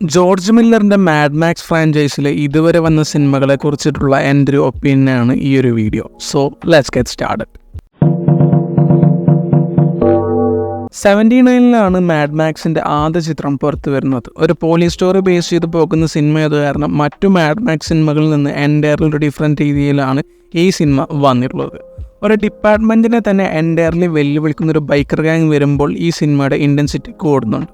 George മില്ലറിൻ്റെ Mad Max ഫ്രാഞ്ചൈസിലെ ഇതുവരെ വന്ന സിനിമകളെ കുറിച്ചിട്ടുള്ള എൻ്റെ ഒരു ഒപ്പീനിയനാണ് ഈ ഒരു video. So let's get started. 79 Mad മാക്സിൻ്റെ ആദ്യ ചിത്രം പുറത്തു വരുന്നത്. ഒരു പോലീസ് സ്റ്റോറി ബേസ് ചെയ്ത് പോകുന്ന സിനിമയത് കാരണം മറ്റു മാഡ് മാക്സ് സിനിമകളിൽ നിന്ന് എൻറ്റയർലി ഒരു ഡിഫറെൻറ്റ് രീതിയിലാണ് ഈ സിനിമ വന്നിട്ടുള്ളത്. ഒരു ഡിപ്പാർട്ട്മെൻറ്റിനെ തന്നെ എൻറ്റയർലി വെല്ലുവിളിക്കുന്നൊരു ബൈക്കർ ഗാങ് വരുമ്പോൾ ഈ സിനിമയുടെ ഇൻറ്റൻസിറ്റി കൂടുന്നുണ്ട്.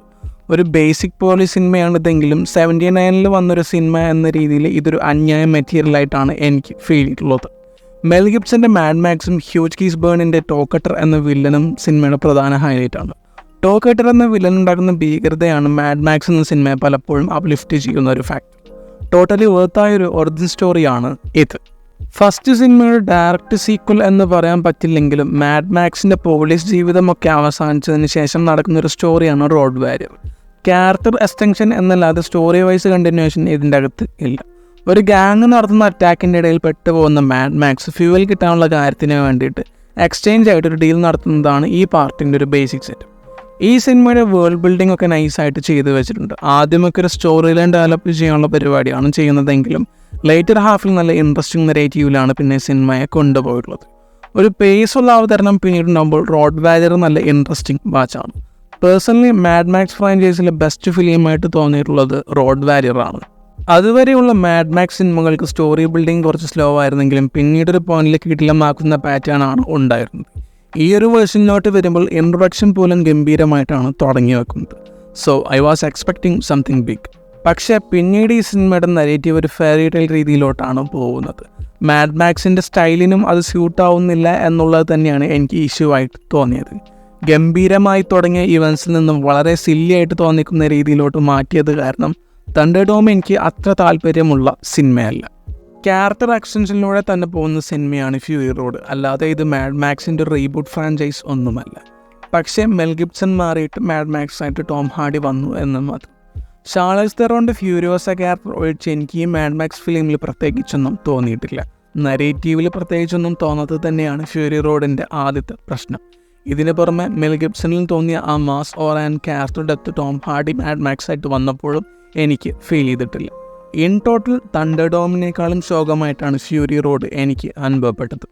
ഒരു ബേസിക് പോലീസ് സിനിമയാണിതെങ്കിലും 79 വന്നൊരു സിനിമ എന്ന രീതിയിൽ ഇതൊരു അന്യായ മെറ്റീരിയലായിട്ടാണ് എനിക്ക് ഫീൽ ചെയ്തിട്ടുള്ളത്. മെൽ ഗിബ്സന്റെ മാഡ് മാക്സും ഹ്യൂജ് കീസ്ബേണിൻ്റെ ടോക്കട്ടർ എന്ന വില്ലനും സിനിമയുടെ പ്രധാന ഹൈലൈറ്റാണ്. ടോക്കട്ടർ എന്ന വില്ലൻ ഉണ്ടാക്കുന്ന ഭീകരതയാണ് മാഡ് മാക്സ് എന്ന സിനിമയെ പലപ്പോഴും അപ്ലിഫ്റ്റ് ചെയ്യുന്ന ഒരു ഫാക്ടർ. ടോട്ടലി വേർത്തായൊരു ഒറിജിൻ സ്റ്റോറിയാണ് ഇത്. ഫസ്റ്റ് സിനിമയുടെ ഡയറക്റ്റ് സീക്വൽ എന്ന് പറയാൻ പറ്റില്ലെങ്കിലും മാഡ് മാക്സിൻ്റെ പോലീസ് ജീവിതമൊക്കെ അവസാനിച്ചതിന് ശേഷം നടക്കുന്നൊരു സ്റ്റോറിയാണ് റോഡ് വാരിയർ. ക്യാരക്ടർ എക്സ്റ്റൻഷൻ എന്നല്ലാതെ സ്റ്റോറി വൈസ് കണ്ടിന്യൂഷൻ ഇതിൻ്റെ അകത്ത് ഇല്ല. ഒരു ഗാങ് നടത്തുന്ന അറ്റാക്കിൻ്റെ ഇടയിൽ പെട്ടുപോകുന്ന മാഡ് മാക്സ് ഫ്യൂവൽ കിട്ടാനുള്ള കാര്യത്തിന് വേണ്ടിയിട്ട് എക്സ്ചേഞ്ച് ആയിട്ട് ഒരു ഡീൽ നടത്തുന്നതാണ് ഈ പാർട്ടിൻ്റെ ഒരു ബേസിക് സെറ്റ്. ഈ സിനിമയുടെ വേൾഡ് ബിൽഡിംഗ് ഒക്കെ നൈസായിട്ട് ചെയ്തു വെച്ചിട്ടുണ്ട്. ആദ്യമൊക്കെ ഒരു സ്റ്റോറി ലൈൻ ഡെവലപ്പ് ചെയ്യാനുള്ള പരിപാടിയാണ് ചെയ്യുന്നതെങ്കിലും ലേറ്റർ ഹാഫിൽ നല്ല ഇൻട്രസ്റ്റിംഗ് നെറേറ്റീവിലാണ് പിന്നെ സിനിമയെ കൊണ്ടുപോയിട്ടുള്ളത്. ഒരു പേസുള്ള അവതരണം പിന്നീടുണ്ടാകുമ്പോൾ റോഡ് വാരിയർ നല്ല ഇൻട്രസ്റ്റിംഗ് വാച്ചാണ്. പേഴ്സണലി മാഡ് മാക്സ് ഫ്രാഞ്ചൈസിലെ ബെസ്റ്റ് ഫിലിമായിട്ട് തോന്നിയിട്ടുള്ളത് റോഡ് വാരിയറാണ്. അതുവരെയുള്ള മാഡ് മാക്സ് സിനിമകൾക്ക് സ്റ്റോറി ബിൽഡിംഗ് കുറച്ച് സ്ലോ ആയിരുന്നെങ്കിലും പിന്നീടൊരു പോയിന്റിലേക്ക് കിടിലമാക്കുന്ന പാറ്റേൺ ആണ് ഉണ്ടായിരുന്നത്. ഈ ഒരു വേർഷനിലോട്ട് വരുമ്പോൾ ഇൻട്രൊഡക്ഷൻ പോലും ഗംഭീരമായിട്ടാണ് തുടങ്ങി വെക്കുന്നത്. So I was expecting something big. പക്ഷേ പിന്നീട് ഈ സിനിമയുടെ നരേറ്റീവ് ഒരു ഫെയറി ടെയിൽ രീതിയിലോട്ടാണ് പോകുന്നത്. മാഡ് മാക്സിൻ്റെ സ്റ്റൈലിനും അത് സ്യൂട്ടാവുന്നില്ല എന്നുള്ളത് തന്നെയാണ് എനിക്ക് ഇഷ്യൂ ആയിട്ട് തോന്നിയത്. ഗംഭീരമായി തുടങ്ങിയ ഇവൻസിൽ നിന്നും വളരെ സില്ലി ആയിട്ട് തോന്നിക്കുന്ന രീതിയിലോട്ട് മാറ്റിയത് കാരണം തണ്ടർഡോം എനിക്ക് അത്ര താല്പര്യമുള്ള സിനിമയല്ല. ക്യാരക്ടർ എക്സ്റ്റൻഷനിലൂടെ തന്നെ പോകുന്ന സിനിമയാണ് ഫ്യൂറി റോഡ്. അല്ലാതെ ഇത് മാഡ് മാക്സിൻ്റെ റീബൂട്ട് ഫ്രാഞ്ചൈസ് ഒന്നുമല്ല. പക്ഷേ മെൽ ഗിബ്സൺ മാറിയിട്ട് മാഡ് മാക്സ് ആയിട്ട് ടോം ഹാർഡി വന്നു എന്ന് മാത്രം. ഷാർലസ് തെറോൻ്റെ ഫ്യൂരിയോസ ക്യാരക്ടർ ഒഴിച്ച് എനിക്ക് ഈ മാഡ് മാക്സ് ഫിലിമിൽ പ്രത്യേകിച്ചൊന്നും തോന്നിയിട്ടില്ല. നരേറ്റീവിൽ പ്രത്യേകിച്ചൊന്നും തോന്നാത്തത് തന്നെയാണ് ഫ്യൂറി റോഡിൻ്റെ ആദ്യത്തെ പ്രശ്നം. ഇതിന് പുറമെ മെൽ ഗിബ്സണിൽ തോന്നിയ ആ mass or and character depth Tom Hardy Mad Max ആയിട്ട് വന്നപ്പോഴും എനിക്ക് ഫീൽ ചെയ്തിട്ടില്ല. ഇൻ ടോട്ടൽ തണ്ടർഡോമിനേക്കാളും ശോകമായിട്ടാണ് ഫ്യൂറി റോഡ് എനിക്ക് അനുഭവപ്പെട്ടത്.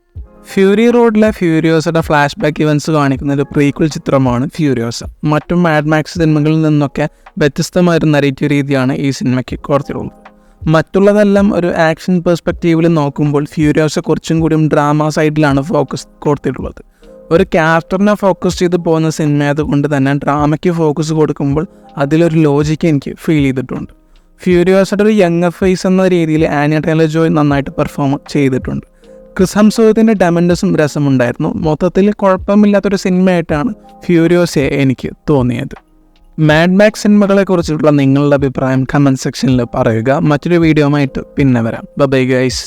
ഫ്യൂറി റോഡിലെ ഫ്യൂരിയോസയുടെ ഫ്ലാഷ് ബാക്ക് ഇവൻസ് കാണിക്കുന്ന ഒരു പ്രീക്വൽ ചിത്രമാണ് ഫ്യൂരിയോസ. മറ്റു മാഡ് മാക്സ് സിനിമകളിൽ നിന്നൊക്കെ വ്യത്യസ്തമായൊരു നരേറ്റീവ് രീതിയാണ് ഈ സിനിമയ്ക്ക് കൊടുത്തിട്ടുള്ളത്. മറ്റുള്ളതെല്ലാം ഒരു ആക്ഷൻ പെർസ്പെക്റ്റീവിൽ നോക്കുമ്പോൾ ഫ്യൂരിയോസ കുറച്ചും കൂടിയും ഡ്രാമ സൈഡിലാണ് ഫോക്കസ് കൊടുത്തിട്ടുള്ളത്. ഒരു ക്യാരക്ടറിനെ ഫോക്കസ് ചെയ്ത് പോകുന്ന സിനിമയായതുകൊണ്ട് തന്നെ ഡ്രാമയ്ക്ക് ഫോക്കസ് കൊടുക്കുമ്പോൾ അതിലൊരു ലോജിക്ക് എനിക്ക് ഫീൽ ചെയ്തിട്ടുണ്ട്. ഫ്യൂരിയോസയുടെ ഒരു യങ്ങർ ഫേസ് എന്ന രീതിയിൽ ആനിയ ടൈലർ ജോയ് നന്നായിട്ട് പെർഫോം ചെയ്തിട്ടുണ്ട്. ക്രിസ് ഹെംസ്വർത്തിൻ്റെ ഡെമൻഡസും രസമുണ്ടായിരുന്നു. മൊത്തത്തിൽ കുഴപ്പമില്ലാത്തൊരു സിനിമയായിട്ടാണ് ഫ്യൂരിയോസയെ എനിക്ക് തോന്നിയത്. മാഡ് മാക്സ് സിനിമകളെ കുറിച്ചുള്ള നിങ്ങളുടെ അഭിപ്രായം കമൻറ്റ് സെക്ഷനിൽ പറയുക. മറ്റൊരു വീഡിയോയുമായിട്ട് പിന്നെ വരാം. Bye guys.